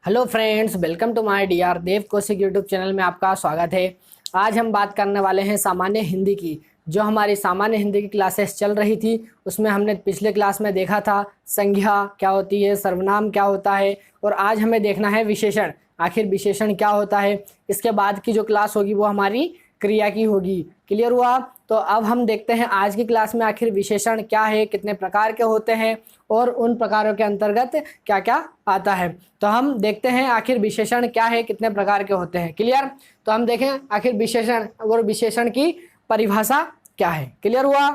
Hello friends, welcome to my DR Dev Kaushik YouTube channel में आपका स्वागत है। आज हम बात करने वाले हैं सामान्य हिंदी की। जो हमारी सामान्य हिंदी की क्लासेस चल रही थी उसमें हमने पिछले क्लास में देखा था संज्ञा क्या होती है, सर्वनाम क्या होता है, और आज हमें देखना है विशेषण। आखिर विशेषण क्या होता है। इसके बाद की जो क्लास होगी वो हमारी क्रिया की होगी। क्लियर हुआ? तो अब हम देखते हैं आज की क्लास में आखिर विशेषण क्या है, कितने प्रकार के होते हैं और उन प्रकारों के अंतर्गत क्या क्या आता है। तो हम देखते हैं आखिर विशेषण क्या है, कितने प्रकार के होते हैं। क्लियर? तो हम देखें आखिर विशेषण और विशेषण की परिभाषा क्या है। क्लियर हुआ?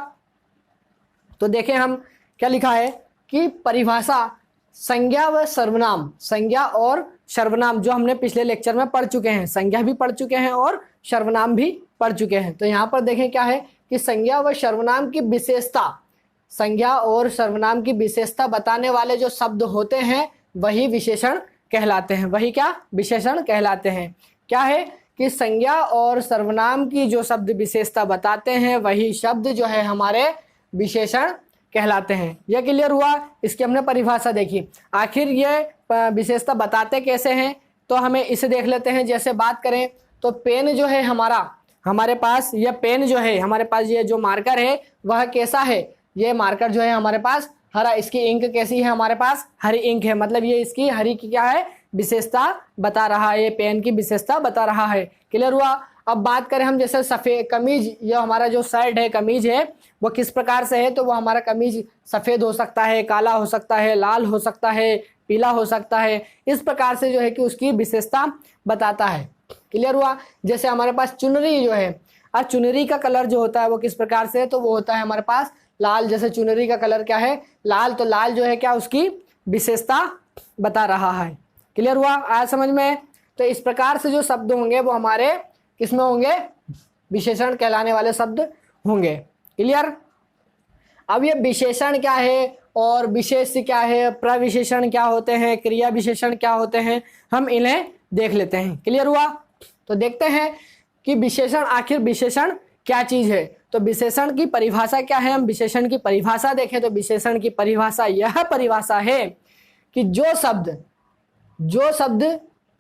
तो देखें हम क्या लिखा है कि परिभाषा संज्ञा व सर्वनाम, संज्ञा और सर्वनाम जो हमने पिछले लेक्चर में पढ़ चुके हैं, संज्ञा भी पढ़ चुके हैं और सर्वनाम भी पढ़ चुके हैं। तो यहाँ पर देखें क्या है कि संज्ञा व सर्वनाम की विशेषता, संज्ञा और सर्वनाम की विशेषता बताने वाले जो शब्द होते हैं वही विशेषण कहलाते हैं। वही क्या? विशेषण कहलाते हैं। क्या है कि संज्ञा और सर्वनाम की जो शब्द विशेषता बताते हैं वही शब्द जो है हमारे विशेषण कहलाते हैं। यह क्लियर हुआ? इसकी हमने परिभाषा देखी। आखिर ये विशेषता बताते कैसे हैं तो हमें इसे देख लेते हैं। जैसे बात करें तो पेन जो है हमारे पास, यह पेन जो है हमारे पास, ये जो मार्कर है वह कैसा है? ये मार्कर जो है हमारे पास हरा, इसकी इंक कैसी है? हमारे पास हरी इंक है। मतलब ये इसकी हरी की क्या है? विशेषता बता रहा है, ये पेन की विशेषता बता रहा है। क्लियर हुआ? अब बात करें हम जैसे सफ़ेद कमीज, ये हमारा जो शर्ट है, कमीज है, वो किस प्रकार से है? तो वो हमारा कमीज सफ़ेद हो सकता है, काला हो सकता है, लाल हो सकता है, पीला हो सकता है। इस प्रकार से जो है कि उसकी विशेषता बताता है। क्लियर हुआ? जैसे हमारे पास चुनरी जो है, और चुनरी का कलर जो होता है वो किस प्रकार से है? तो वो होता है हमारे पास लाल। जैसे चुनरी का कलर क्या है? लाल। तो लाल जो है क्या? उसकी विशेषता बता रहा है। क्लियर हुआ? आया समझ में? तो इस प्रकार से जो शब्द होंगे वो हमारे किसमें होंगे? विशेषण कहलाने वाले शब्द होंगे। क्लियर? अब ये विशेषण क्या है और विशेष क्या है, प्रविशेषण क्या होते हैं, क्रिया विशेषण क्या होते हैं, हम इन्हें देख लेते हैं। क्लियर हुआ? तो देखते हैं कि विशेषण, आखिर विशेषण क्या चीज है। तो विशेषण की परिभाषा क्या है? हम विशेषण की परिभाषा देखें तो विशेषण की परिभाषा यह परिभाषा है कि जो शब्द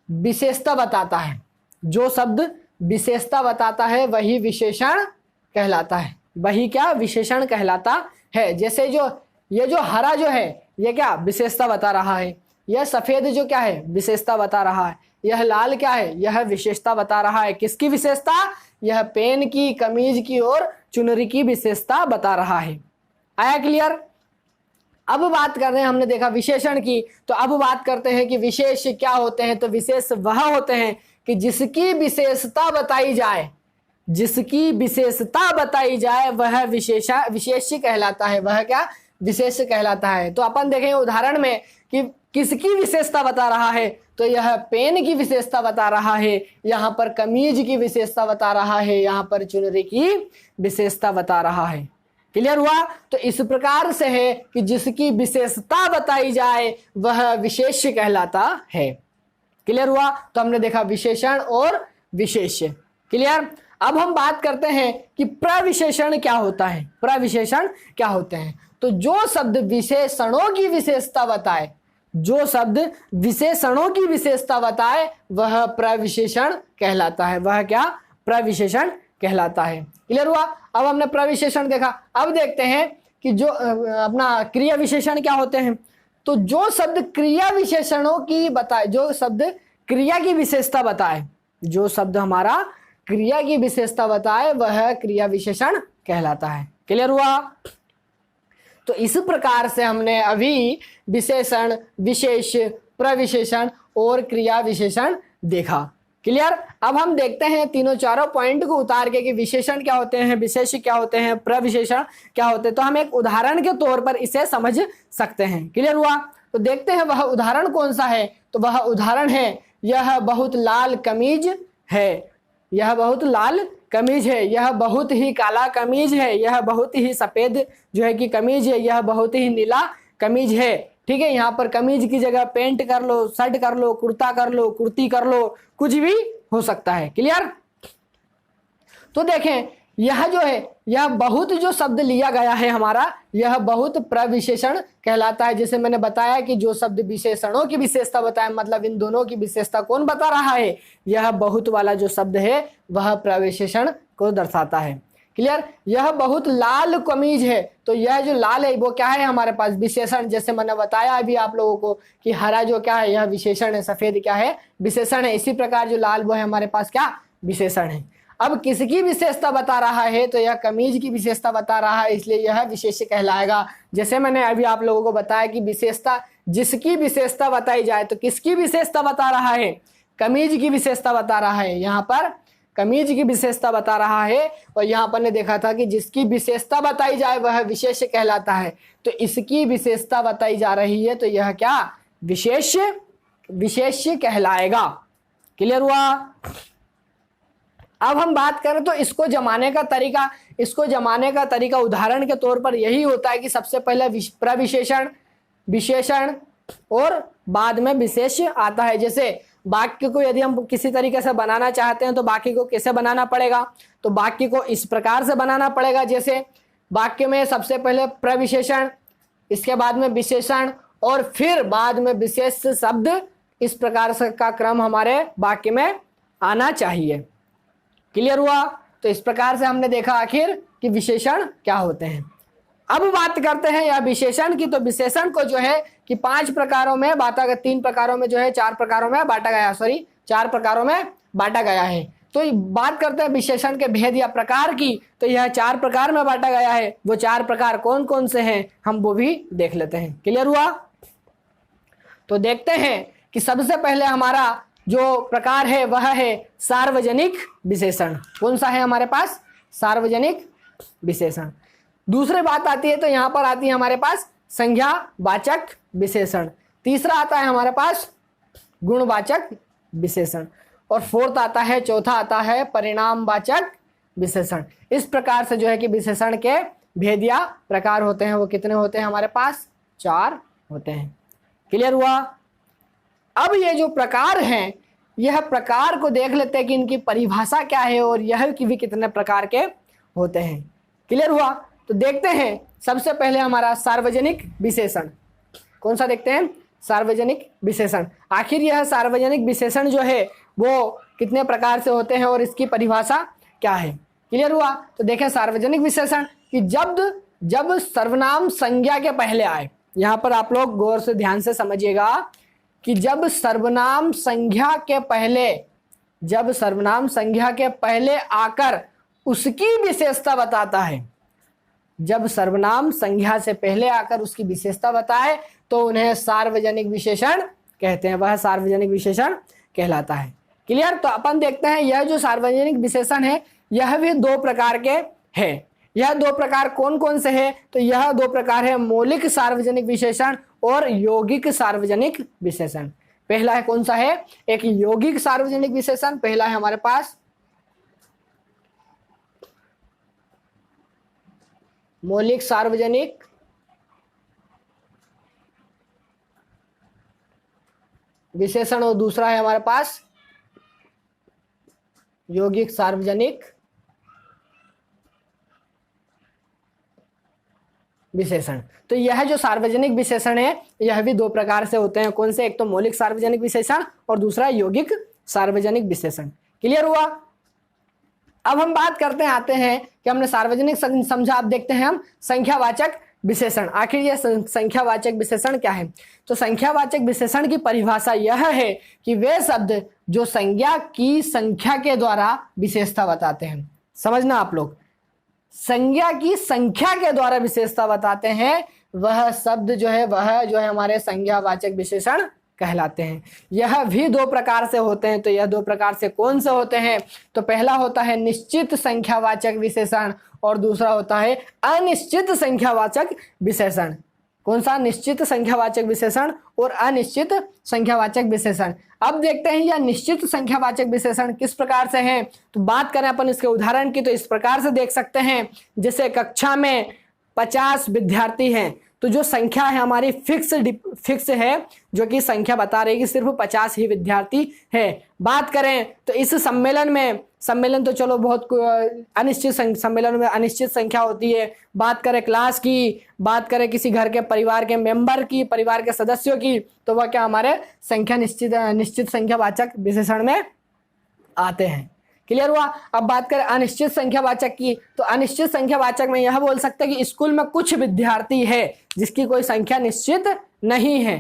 विशेषता बताता है, जो शब्द विशेषता बताता है वही विशेषण कहलाता है। वही क्या? विशेषण कहलाता है। जैसे ये जो हरा जो है ये क्या? विशेषता बता रहा है। यह सफेद जो क्या है? विशेषता बता रहा है। यह लाल क्या है? यह विशेषता बता रहा है। किसकी विशेषता? यह पेन की, कमीज की और चुनरी की विशेषता बता रहा है। आया क्लियर? अब बात कर रहे हैं, हमने देखा विशेषण की, तो अब बात करते हैं कि विशेष क्या होते हैं। तो विशेष वह होते हैं कि जिसकी विशेषता बताई जाए, जिसकी विशेषता बताई जाए वह विशेष कहलाता है। वह क्या? विशेष कहलाता है। तो अपन देखेंगे उदाहरण में कि किसकी विशेषता बता रहा है। तो यह पेन की विशेषता बता रहा है, यहाँ पर कमीज की विशेषता बता रहा है, यहाँ पर चुनरी की विशेषता बता रहा है। क्लियर हुआ? तो इस प्रकार से है कि जिसकी विशेषता बताई जाए वह विशेष कहलाता है। क्लियर हुआ? तो हमने देखा विशेषण और विशेष्य। क्लियर? अब हम बात करते हैं कि प्रविशेषण क्या होता है। प्रविशेषण क्या होते हैं? तो जो शब्द विशेषणों की विशेषता बताए, जो शब्द विशेषणों की विशेषता बताए वह प्रविशेषण कहलाता है। वह क्या? प्रविशेषण कहलाता है। क्लियर हुआ? अब हमने प्रविशेषण देखा। अब देखते हैं कि जो अपना क्रिया विशेषण क्या होते हैं। तो जो शब्द क्रिया विशेषणों की बताए, जो शब्द क्रिया की विशेषता बताए, जो शब्द हमारा क्रिया की विशेषता बताए वह क्रिया विशेषण कहलाता है। क्लियर हुआ? तो इस प्रकार से हमने अभी विशेषण, विशेष, प्रविशेषण और क्रिया विशेषण देखा। क्लियर? अब हम देखते हैं तीनों चारों पॉइंट को उतार के कि विशेषण क्या होते हैं, विशेष क्या होते हैं, प्रविशेषण क्या होते हैं। तो हम एक उदाहरण के तौर पर इसे समझ सकते हैं। क्लियर हुआ? तो देखते हैं वह उदाहरण कौन सा है। तो वह उदाहरण है, यह बहुत लाल कमीज है, यह बहुत लाल कमीज है, यह बहुत ही काला कमीज है, यह बहुत ही सफेद जो है कि कमीज है, यह बहुत ही नीला कमीज है। ठीक है? यहाँ पर कमीज की जगह पेंट कर लो, शर्ट कर लो, कुर्ता कर लो, कुर्ती कर लो, कुछ भी हो सकता है। क्लियर? तो देखें यह जो है यह बहुत जो शब्द लिया गया है हमारा, यह बहुत प्रविशेषण कहलाता है। जैसे मैंने बताया कि जो शब्द विशेषणों की विशेषता बताए, मतलब इन दोनों की विशेषता कौन बता रहा है, यह बहुत वाला जो शब्द है वह प्रविशेषण को दर्शाता है। क्लियर। यह बहुत लाल कमीज है, तो यह जो लाल है वो क्या है हमारे पास विशेषण। जैसे मैंने बताया अभी आप लोगों को कि हरा जो क्या है यह विशेषण है, सफेद क्या है विशेषण है। इसी प्रकार जो लाल वो है हमारे पास क्या विशेषण है। अब किसकी विशेषता बता रहा है, तो यह कमीज की विशेषता बता रहा है, इसलिए यह विशेष्य कहलाएगा। जैसे मैंने अभी आप लोगों को बताया कि विशेषता, जिसकी विशेषता बताई जाए, तो किसकी विशेषता बता रहा है, कमीज की विशेषता बता रहा है। यहाँ पर कमीज की विशेषता बता रहा है, और यहाँ पर ने देखा था कि जिसकी विशेषता बताई जाए वह विशेष्य कहलाता है। तो इसकी विशेषता बताई जा रही है, तो यह क्या विशेष्य कहलाएगा। क्लियर हुआ। अब हम बात करें तो इसको जमाने का तरीका उदाहरण के तौर पर यही होता है कि सबसे पहले प्रविशेषण, विशेषण और बाद में विशेष्य आता है। जैसे वाक्य को यदि हम किसी तरीके से बनाना चाहते हैं तो वाक्य को कैसे बनाना पड़ेगा, तो वाक्य को इस प्रकार से बनाना पड़ेगा। जैसे वाक्य में सबसे पहले प्रविशेषण, इसके बाद में विशेषण और फिर बाद में विशेष शब्द, इस प्रकार से का क्रम हमारे वाक्य में आना चाहिए। क्लियर हुआ। तो इस प्रकार से हमने देखा आखिर कि विशेषण क्या होते हैं। अब बात करते हैं यह विशेषण की। तो विशेषण को जो है कि 5 प्रकारों में बांटा गया, 3 प्रकारों में जो है 4 प्रकारों में बांटा गया, 4 प्रकारों में बांटा गया है। तो बात करते हैं विशेषण के भेद या प्रकार की, तो यह 4 प्रकार में बांटा गया है। वो 4 प्रकार कौन कौन से हैं हम वो भी देख लेते हैं। क्लियर हुआ। तो देखते हैं कि सबसे पहले हमारा जो प्रकार है वह है सार्वजनिक विशेषण। कौन सा है हमारे पास, सार्वजनिक विशेषण। दूसरी बात आती है तो यहाँ पर आती है हमारे पास संज्ञावाचक विशेषण। तीसरा आता है हमारे पास गुणवाचक विशेषण, और चौथा आता है परिणामवाचक विशेषण। इस प्रकार से जो है कि विशेषण के भेद या प्रकार होते हैं, वो कितने होते हैं हमारे पास, 4 होते हैं। क्लियर हुआ। अब ये जो प्रकार हैं, यह प्रकार को देख लेते हैं कि इनकी परिभाषा क्या है और यह कि भी कितने प्रकार के होते हैं। क्लियर हुआ। तो देखते हैं सबसे पहले हमारा सार्वजनिक विशेषण। कौन सा देखते हैं, सार्वजनिक विशेषण। आखिर यह सार्वजनिक विशेषण जो है वो कितने प्रकार से होते हैं और इसकी परिभाषा क्या है। क्लियर हुआ। तो देखें सार्वजनिक विशेषण कि जब सर्वनाम संज्ञा के पहले आए, यहाँ पर आप लोग गौर से ध्यान से समझिएगा कि जब सर्वनाम संज्ञा के पहले आकर उसकी विशेषता बताता है, जब सर्वनाम संज्ञा से पहले आकर उसकी विशेषता बताए तो उन्हें सार्वजनिक विशेषण कहते हैं, वह सार्वजनिक विशेषण कहलाता है। क्लियर। तो अपन देखते हैं यह जो सार्वजनिक विशेषण है यह भी 2 प्रकार के हैं। यह 2 प्रकार कौन कौन से हैं, तो यह 2 प्रकार है मौलिक सार्वजनिक विशेषण और यौगिक सार्वजनिक विशेषण। पहला है कौन सा है, एक यौगिक सार्वजनिक विशेषण। पहला है हमारे पास मौलिक सार्वजनिक विशेषण और दूसरा है हमारे पास यौगिक सार्वजनिक विशेषण। तो यह जो सार्वजनिक विशेषण है यह भी 2 प्रकार से होते हैं। कौन से, एक तो मौलिक सार्वजनिक विशेषण और दूसरा यौगिक सार्वजनिक विशेषण। क्लियर हुआ। अब हम बात करते हैं, आते हैं कि हमने सार्वजनिक समझा। अब देखते हैं हम संख्यावाचक विशेषण। आखिर यह संख्यावाचक विशेषण क्या है, तो संख्यावाचक विशेषण की परिभाषा यह है कि वे शब्द जो संज्ञा की संख्या के द्वारा विशेषता बताते हैं। समझना आप लोग, संज्ञा की संख्या के द्वारा विशेषता बताते हैं, वह शब्द जो है हमारे संज्ञावाचक विशेषण कहलाते हैं। यह भी 2 प्रकार से होते हैं। तो यह 2 प्रकार से कौन से होते हैं, तो पहला होता है निश्चित संख्यावाचक विशेषण और दूसरा होता है अनिश्चित संख्यावाचक विशेषण। कौन सा, निश्चित संख्यावाचक विशेषण और अनिश्चित संख्यावाचक विशेषण। अब देखते हैं यह निश्चित संख्यावाचक विशेषण किस प्रकार से हैं। तो बात करें अपन इसके उदाहरण की, तो इस प्रकार से देख सकते हैं। जैसे कक्षा में 50 विद्यार्थी हैं, तो जो संख्या है हमारी फिक्स है, जो कि संख्या बता रही है कि सिर्फ 50 ही विद्यार्थी है। बात करें तो इस सम्मेलन तो चलो बहुत अनिश्चित सम्मेलन में अनिश्चित संख्या होती है। बात करें क्लास की, बात करें किसी घर के परिवार के मेंबर की, परिवार के सदस्यों की, तो वह क्या हमारे संख्या निश्चित संख्यावाचक विशेषण में आते हैं। क्लियर हुआ। अब बात करें अनिश्चित संख्यावाचक की, तो अनिश्चित संख्यावाचक में यह बोल सकते हैं कि स्कूल में कुछ विद्यार्थी है जिसकी कोई संख्या निश्चित नहीं है।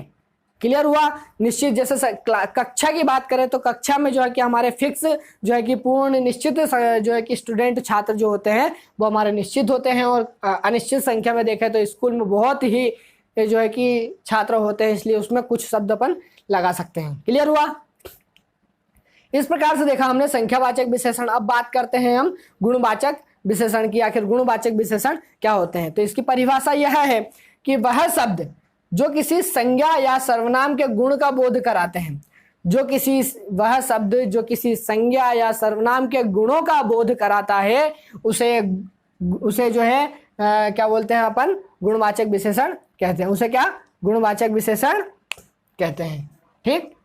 क्लियर हुआ। निश्चित जैसे कक्षा की बात करें तो कक्षा में जो है कि हमारे फिक्स जो है कि पूर्ण निश्चित जो है कि स्टूडेंट छात्र जो होते हैं वो हमारे निश्चित होते हैं, और अनिश्चित संख्या में देखें तो स्कूल में बहुत ही जो है कि छात्र होते हैं, इसलिए उसमें कुछ शब्द अपन लगा सकते हैं। क्लियर हुआ। इस प्रकार से देखा हमने संख्यावाचक विशेषण। अब बात करते हैं हम गुणवाचक विशेषण की। आखिर गुणवाचक विशेषण क्या होते हैं? तो इसकी परिभाषा यह है कि वह शब्द जो किसी संज्ञा या सर्वनाम के गुण का बोध कराते हैं, वह शब्द जो किसी संज्ञा या सर्वनाम के गुणों का बोध कराता है, उसे जो है क्या बोलते हैं अपन? गुणवाचक विशेषण कहते हैं। उसे क्या? गुणवाचक विशेषण कहते हैं। ठीक,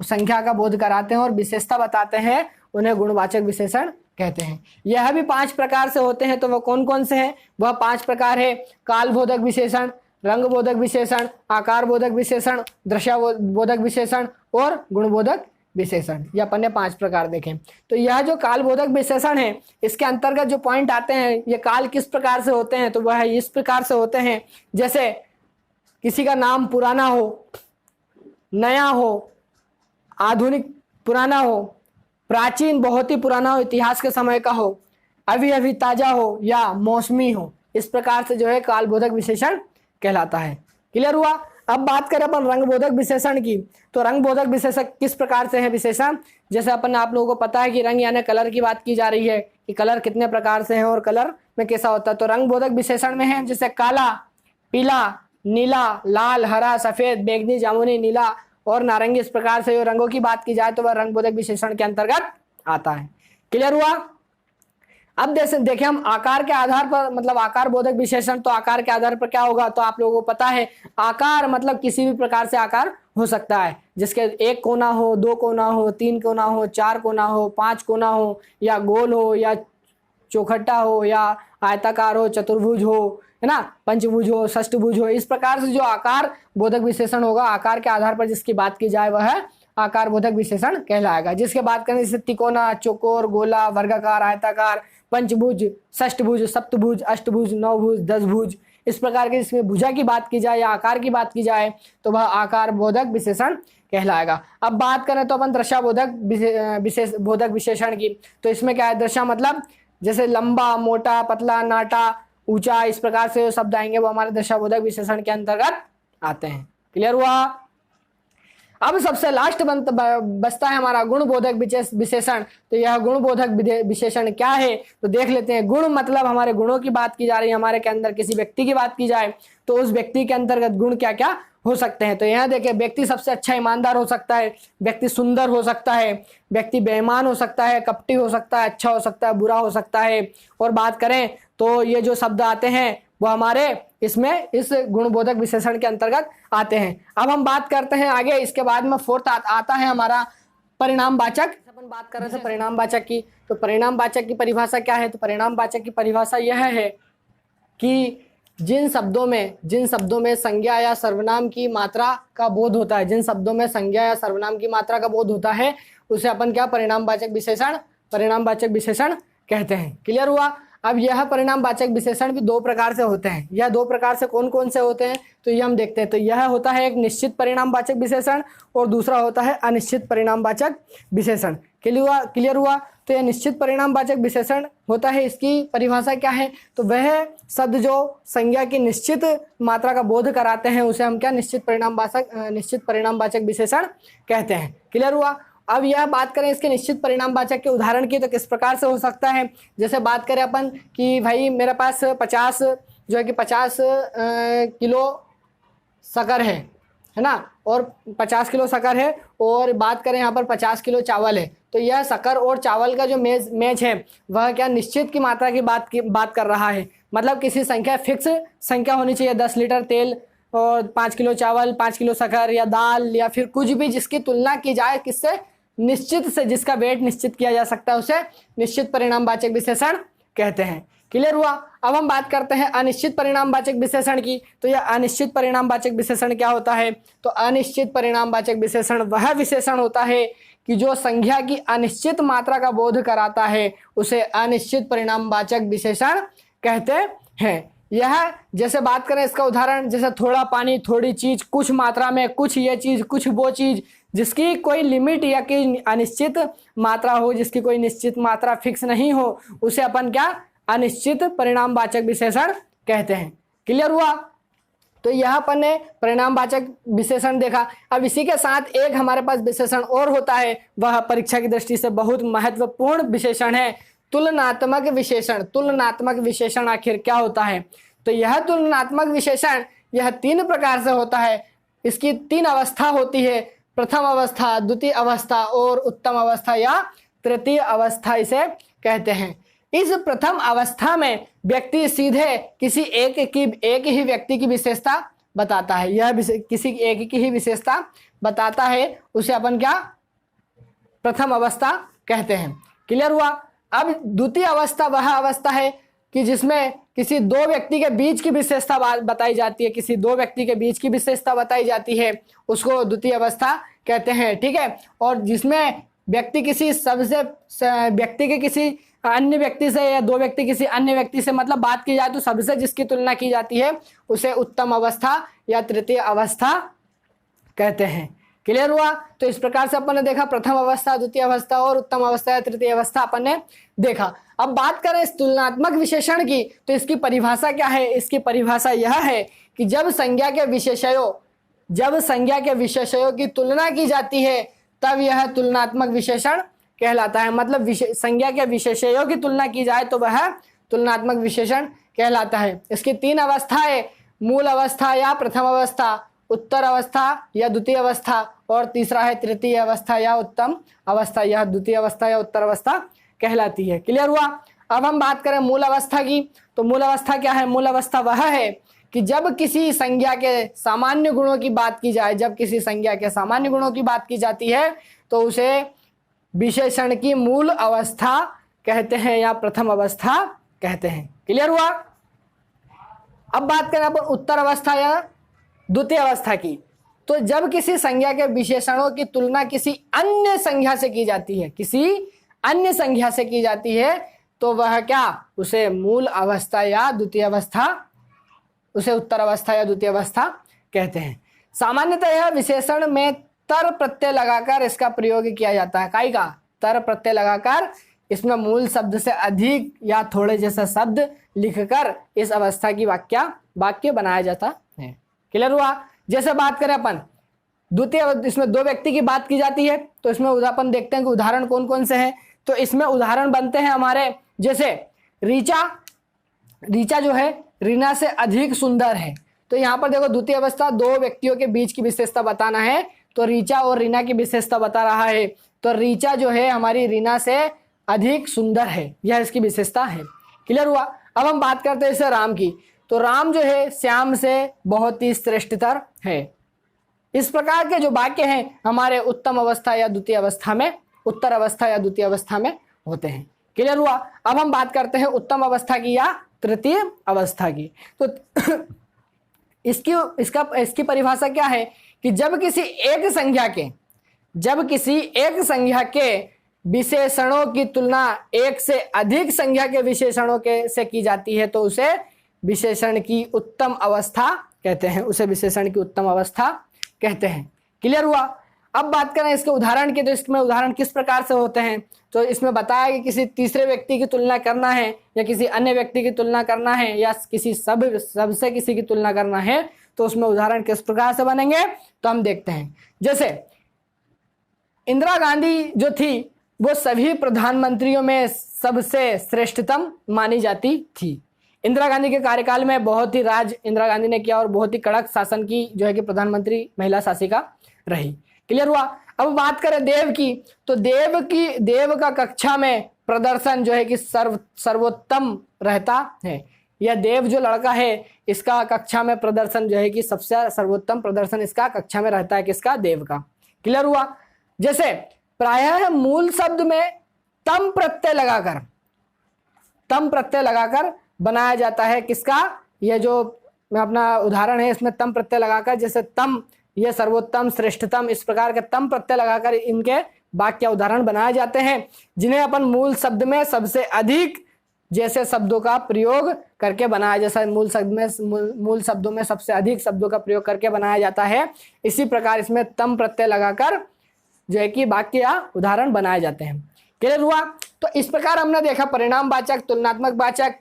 संख्या का बोध कराते हैं और विशेषता बताते हैं, उन्हें गुणवाचक विशेषण कहते हैं। यह भी 5 प्रकार से होते हैं। तो वह कौन कौन से हैं? वह 5 प्रकार है: कालबोधक विशेषण, रंगबोधक विशेषण, आकारबोधक विशेषण, दृश्यबोधक विशेषण और गुणबोधक विशेषण। ये अपन ने 5 प्रकार देखे। तो यह जो कालबोधक विशेषण है, इसके अंतर्गत जो पॉइंट आते हैं, ये काल किस प्रकार से होते हैं? तो वह इस प्रकार से होते हैं, जैसे किसी का नाम पुराना हो, नया हो, आधुनिक पुराना हो, प्राचीन बहुत ही पुराना हो, इतिहास के समय का हो, अभी अभी ताजा हो या मौसमी हो। इस प्रकार से जो है कालबोधक विशेषण कहलाता है। क्लियर हुआ। अब बात करें अपन रंगबोधक विशेषण की, तो रंगबोधक विशेषण किस प्रकार से है विशेषण? जैसे आप लोगों को पता है कि रंग यानी कलर की बात की जा रही है कि कलर कितने प्रकार से हैं और कलर में कैसा होता है। तो रंगबोधक विशेषण में है जैसे काला, पीला, नीला, लाल, हरा, सफेद, बैंगनी, जामुनी, नीला और नारंगी। इस प्रकार से रंगों की बात की जाए तो वह रंगबोधक विशेषण के अंतर्गत आता है। क्लियर हुआ। अब देखें हम आकार के आधार पर, मतलब आकार बोधक विशेषण, तो आकार के आधार पर क्या होगा? तो आप लोगों को पता है आकार मतलब किसी भी प्रकार से आकार हो सकता है, जिसके 1 कोना हो, 2 कोना हो, 3 कोना हो, 4 कोना हो, 5 कोना हो, या गोल हो, या चौखट्टा हो, या आयताकार हो, चतुर्भुज हो, है ना, पंचभुज हो, षष्ठभुज हो। इस प्रकार से जो आकार बोधक विशेषण होगा, आकार के आधार पर जिसकी बात की जाए वह आकार बोधक विशेषण कहलाएगा। जिसके बात करें जैसे तिकोना, चौकोर, गोला, वर्गाकार, आयताकार, पंचभुज, षष्ठभुज, सप्तभुज, अष्टभुज, नवभुज, 10 भुज। इस प्रकार के जिसमें भुजा की बात की जाए या आकार की बात की जाए तो वह आकार बोधक विशेषण कहलाएगा। अब बात करें तो अपन बोधक विशेषण की, तो इसमें क्या है? दृश्य मतलब जैसे लंबा, मोटा, पतला, नाटा, ऊंचा, इस प्रकार से जो शब्द आएंगे वो हमारे दृश्यबोधक विशेषण के अंतर्गत आते हैं। क्लियर हुआ। अब सबसे लास्ट बचता है हमारा गुणबोधक विशेषण। तो यह गुणबोधक विशेषण क्या है? तो देख लेते हैं। गुण मतलब हमारे गुणों की बात की जा रही है, हमारे के अंदर किसी व्यक्ति की बात की जाए तो उस व्यक्ति के अंतर्गत गुण क्या क्या हो सकते हैं। तो यहाँ देखिए, व्यक्ति सबसे अच्छा ईमानदार हो सकता है, व्यक्ति सुंदर हो सकता है, व्यक्ति बेईमान हो सकता है, कपटी हो सकता है, अच्छा हो सकता है, बुरा हो सकता है। और बात करें तो ये जो शब्द आते हैं वो हमारे इसमें इस गुणबोधक विशेषण के अंतर्गत आते हैं। अब हम बात करते हैं आगे, इसके बाद में 4th आता है हमारा परिणामवाचक। अपन बात कर रहे थे परिणामवाचक की, तो परिणामवाचक की परिभाषा क्या है? तो परिणामवाचक की परिभाषा यह है कि जिन शब्दों में संज्ञा या सर्वनाम की मात्रा का बोध होता है, जिन शब्दों में संज्ञा या सर्वनाम की मात्रा का बोध होता है उसे अपन क्या? परिणामवाचक विशेषण कहते हैं। क्लियर हुआ। अब यह परिणामवाचक विशेषण भी 2 प्रकार से होते हैं। यह 2 प्रकार से कौन कौन से होते हैं? तो ये हम देखते हैं। तो यह होता है एक निश्चित परिणामवाचक विशेषण और दूसरा होता है अनिश्चित परिणामवाचक विशेषण। क्लियर हुआ। तो यह निश्चित परिणामवाचक विशेषण होता है, इसकी परिभाषा क्या है? तो वह शब्द जो संज्ञा की निश्चित मात्रा का बोध कराते हैं उसे हम क्या? निश्चित परिणामवाचक विशेषण कहते हैं। क्लियर हुआ। अब यह बात करें इसके निश्चित परिणामवाचक के उदाहरण की, तो किस प्रकार से हो सकता है? जैसे बात करें अपन कि भाई मेरे पास 50 किलो शक्कर है ना, और 50 किलो शक्कर है, और बात करें यहाँ पर 50 किलो चावल है। तो यह शक्कर और चावल का जो मेज है वह क्या? निश्चित की मात्रा की बात कर रहा है। मतलब किसी संख्या फिक्स संख्या होनी चाहिए, 10 लीटर तेल और 5 किलो चावल, 5 किलो शक्कर या दाल या फिर कुछ भी जिसकी तुलना की जाए किससे, निश्चित से, जिसका वेट निश्चित किया जा सकता है उसे निश्चित परिणामवाचक विशेषण कहते हैं। क्लियर हुआ। अब हम बात करते हैं अनिश्चित परिणामवाचक विशेषण की। तो यह अनिश्चित परिणामवाचक विशेषण क्या होता है? तो अनिश्चित परिणामवाचक विशेषण वह विशेषण होता है कि जो संख्या की अनिश्चित मात्रा का बोध कराता है उसे अनिश्चित परिणामवाचक विशेषण कहते हैं। यह जैसे बात करें इसका उदाहरण, जैसे थोड़ा पानी, थोड़ी चीज, कुछ मात्रा में, कुछ ये चीज, कुछ वो चीज, जिसकी कोई लिमिट या कि अनिश्चित मात्रा हो, जिसकी कोई निश्चित मात्रा फिक्स नहीं हो, उसे अपन क्या, अनिश्चित परिणामवाचक विशेषण कहते हैं। क्लियर हुआ। तो यह अपन ने परिणामवाचक विशेषण देखा। अब इसी के साथ एक हमारे पास विशेषण और होता है, वह परीक्षा की दृष्टि से बहुत महत्वपूर्ण विशेषण है, तुलनात्मक विशेषण। तुलनात्मक विशेषण आखिर क्या होता है? तो यह तुलनात्मक विशेषण यह 3 प्रकार से होता है। इसकी 3 अवस्था होती है, प्रथम अवस्था, द्वितीय अवस्था और उत्तम अवस्था या तृतीय अवस्था इसे कहते हैं। इस प्रथम अवस्था में व्यक्ति सीधे किसी एक ही व्यक्ति की विशेषता बताता है। यह किसी एक की ही विशेषता बताता है, उसे अपन क्या, प्रथम अवस्था कहते हैं। क्लियर हुआ। अब द्वितीय अवस्था वह अवस्था है कि जिसमें किसी 2 व्यक्ति के बीच की विशेषता बताई जाती है, किसी 2 व्यक्ति के बीच की विशेषता बताई जाती है, उसको द्वितीय अवस्था कहते हैं। ठीक है। और जिसमें व्यक्ति किसी व्यक्ति के किसी अन्य व्यक्ति से या 2 व्यक्ति किसी अन्य व्यक्ति से, मतलब बात की जाए तो सबसे जिसकी तुलना की जाती है उसे उत्तम अवस्था या तृतीय अवस्था कहते हैं। क्लियर हुआ। तो इस प्रकार से अपन ने देखा प्रथम अवस्था, द्वितीय अवस्था और उत्तम अवस्था या तृतीय अवस्था अपन ने देखा। अब बात करें इस तुलनात्मक विशेषण की, तो इसकी परिभाषा क्या है? इसकी परिभाषा यह है कि जब संज्ञा के विशेषयों की तुलना की जाती है तब यह तुलनात्मक विशेषण कहलाता है। मतलब संज्ञा के विशेषयों की तुलना की जाए तो वह तुलनात्मक विशेषण कहलाता है। इसकी 3 अवस्थाएं, मूल अवस्था या प्रथम अवस्था, उत्तर अवस्था या द्वितीय अवस्था और तीसरा है तृतीय अवस्था या उत्तम अवस्था। यह द्वितीय अवस्था या उत्तर अवस्था कहलाती है। क्लियर हुआ। अब हम बात करें मूल अवस्था की। तो मूल अवस्था क्या है? मूल अवस्था वह है कि जब किसी संज्ञा के सामान्य गुणों की बात की जाए, जब किसी संज्ञा के सामान्य गुणों की बात की जाती है तो उसे विशेषण की मूल अवस्था कहते हैं या प्रथम अवस्था कहते हैं। क्लियर हुआ। अब बात करें अपन उत्तर अवस्था या द्वितीय अवस्था की। तो जब किसी संज्ञा के विशेषणों की तुलना किसी अन्य संज्ञा से की जाती है, किसी अन्य संज्ञा से की जाती है तो वह क्या, उसे मूल अवस्था या द्वितीय अवस्था, उसे उत्तर अवस्था या द्वितीय अवस्था कहते हैं। सामान्यतः यह विशेषण में तर प्रत्यय लगाकर इसका प्रयोग किया जाता है। काई का? तर प्रत्यय लगाकर इसमें मूल शब्द से अधिक या थोड़े जैसा शब्द लिखकर इस अवस्था की वाक्य बनाया जाता है। क्लियर हुआ। जैसे बात करें अपन द्वितीय, इसमें 2 व्यक्ति की बात की जाती है तो इसमें अपन देखते हैं कि उदाहरण कौन कौन से हैं। तो इसमें उदाहरण बनते हैं हमारे, जैसे रीचा जो है रीना से अधिक सुंदर है। तो यहाँ पर देखो द्वितीय अवस्था 2 व्यक्तियों के बीच की विशेषता बताना है, तो रीचा और रीना की विशेषता बता रहा है। तो रीचा जो है हमारी रीना से अधिक सुंदर है, यह इसकी विशेषता है। क्लियर हुआ। अब हम बात करते हैं इसे राम की। तो राम जो है श्याम से बहुत ही श्रेष्ठतर है। इस प्रकार के जो वाक्य हैं हमारे उत्तम अवस्था या द्वितीय अवस्था में, उत्तर अवस्था या द्वितीय अवस्था में होते हैं। क्लियर हुआ। अब हम बात करते हैं उत्तम अवस्था की या तृतीय अवस्था की। तो इसकी परिभाषा क्या है कि जब किसी एक संख्या के विशेषणों की तुलना एक से अधिक संख्या के विशेषणों के से की जाती है तो उसे विशेषण की उत्तम अवस्था कहते हैं, उसे विशेषण की उत्तम अवस्था कहते हैं। क्लियर हुआ। अब बात करें इसके उदाहरण की। तो इसमें उदाहरण किस प्रकार से होते हैं? तो इसमें बताया कि किसी तीसरे व्यक्ति की तुलना करना है या किसी अन्य व्यक्ति की तुलना करना है या किसी सबसे किसी की तुलना करना है तो उसमें उदाहरण किस प्रकार से बनेंगे तो हम देखते हैं। जैसे इंदिरा गांधी जो थी वो सभी प्रधानमंत्रियों में सबसे श्रेष्ठतम मानी जाती थी। इंदिरा गांधी के कार्यकाल में बहुत ही राज इंदिरा गांधी ने किया और बहुत ही कड़क शासन की जो है कि प्रधानमंत्री महिला शासिका रही। क्लियर हुआ। अब बात करें देव की। तो देव का कक्षा में प्रदर्शन जो है कि सर्वोत्तम रहता है। यह देव जो लड़का है इसका कक्षा में प्रदर्शन जो है कि सबसे सर्वोत्तम प्रदर्शन इसका कक्षा में रहता है, किसका? देव का। क्लियर हुआ? जैसे प्रायः मूल शब्द में तम प्रत्यय लगाकर बनाया जाता है, किसका? यह जो मैं अपना उदाहरण है इसमें तम प्रत्यय लगाकर, जैसे तम ये सर्वोत्तम, श्रेष्ठतम, इस प्रकार के तम प्रत्यय लगाकर इनके वाक्य उदाहरण बनाए जाते हैं, जिन्हें अपन मूल शब्द में सबसे अधिक जैसे शब्दों का प्रयोग करके बनाया, जैसा मूल शब्दों में सबसे अधिक शब्दों का प्रयोग करके बनाया जाता है, इसी प्रकार इसमें तम प्रत्यय लगाकर जो है कि वाक्य या उदाहरण बनाए जाते हैं। क्लियर हुआ? तो इस प्रकार हमने देखा परिणामवाचक, तुलनात्मक वाचक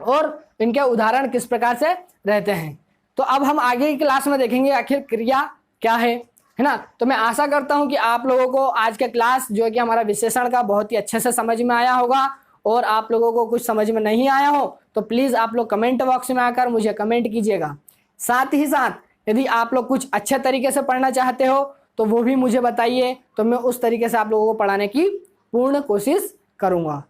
और इनके उदाहरण किस प्रकार से रहते हैं। तो अब हम आगे की क्लास में देखेंगे आखिर क्रिया क्या है ना। तो मैं आशा करता हूं कि आप लोगों को आज का क्लास जो है कि हमारा विशेषण का बहुत ही अच्छे से समझ में आया होगा, और आप लोगों को कुछ समझ में नहीं आया हो तो प्लीज़ आप लोग कमेंट बॉक्स में आकर मुझे कमेंट कीजिएगा। साथ ही साथ यदि आप लोग कुछ अच्छे तरीके से पढ़ना चाहते हो तो वो भी मुझे बताइए, तो मैं उस तरीके से आप लोगों को पढ़ाने की पूर्ण कोशिश करूँगा।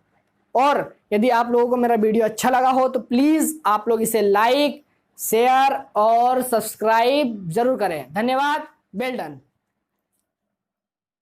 और यदि आप लोगों को मेरा वीडियो अच्छा लगा हो तो प्लीज़ आप लोग इसे लाइक, शेयर और सब्सक्राइब जरूर करें। धन्यवाद। Well done.